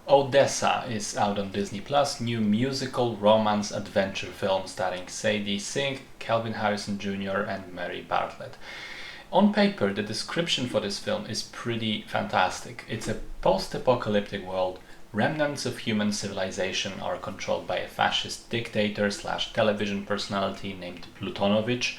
Odessa is out on Disney Plus, new musical romance adventure film starring Sadie Sink, Calvin Harrison Jr. and Mary Bartlett. On paper, the description for this film is pretty fantastic. It's a post-apocalyptic world. Remnants of human civilization are controlled by a fascist dictator slash television personality named Plutonovich,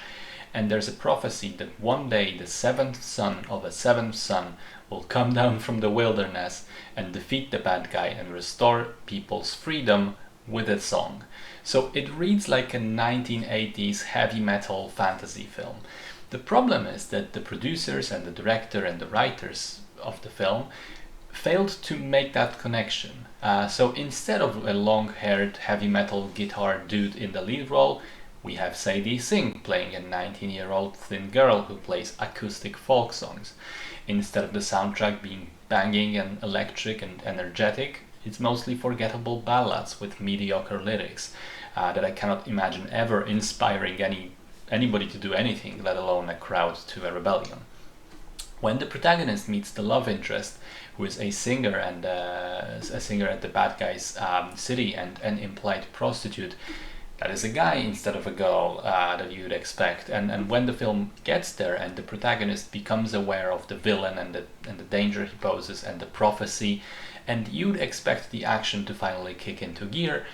and there's a prophecy that one day the seventh son of a seventh son will come down from the wilderness and defeat the bad guy and restore people's freedom with a song. So it reads like a 1980s heavy metal fantasy film. The problem is that the producers and the director and the writers of the film failed to make that connection. So instead of a long-haired heavy metal guitar dude in the lead role, we have Sadie Sink playing a 19-year-old thin girl who plays acoustic folk songs. Instead of the soundtrack being banging and electric and energetic, it's mostly forgettable ballads with mediocre lyrics that I cannot imagine ever inspiring anybody to do anything, let alone a crowd to a rebellion. When the protagonist meets the love interest, who is a singer and a singer at the bad guy's city and an implied prostitute, that is a guy instead of a girl that you'd expect. And when the film gets there and the protagonist becomes aware of the villain and the danger he poses and the prophecy, and you'd expect the action to finally kick into gear,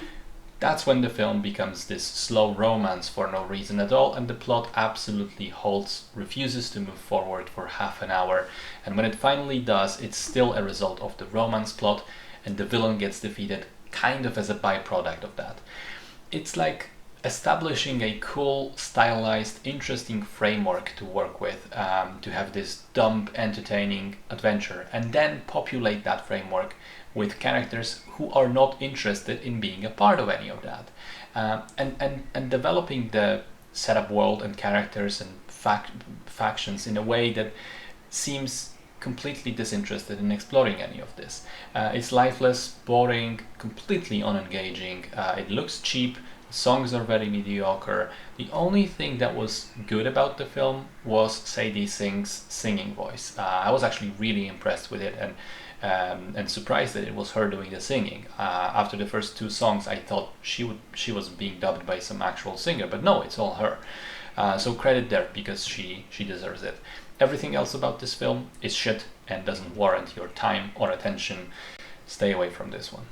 that's when the film becomes this slow romance for no reason at all, and the plot absolutely halts, refuses to move forward for half an hour, and when it finally does, it's still a result of the romance plot, and the villain gets defeated kind of as a byproduct of that. It's like establishing a cool, stylized, interesting framework to work with, to have this dumb, entertaining adventure, and then populate that framework with characters who are not interested in being a part of any of that. And developing the setup world and characters and factions in a way that seems completely disinterested in exploring any of this. It's lifeless, boring, completely unengaging. It looks cheap. Songs are very mediocre. The only thing that was good about the film was Sadie Sink's singing voice. I was actually really impressed with it and surprised that it was her doing the singing. After the first two songs, I thought she was being dubbed by some actual singer, but no, it's all her. So credit there, because she deserves it. Everything else about this film is shit and doesn't warrant your time or attention. Stay away from this one.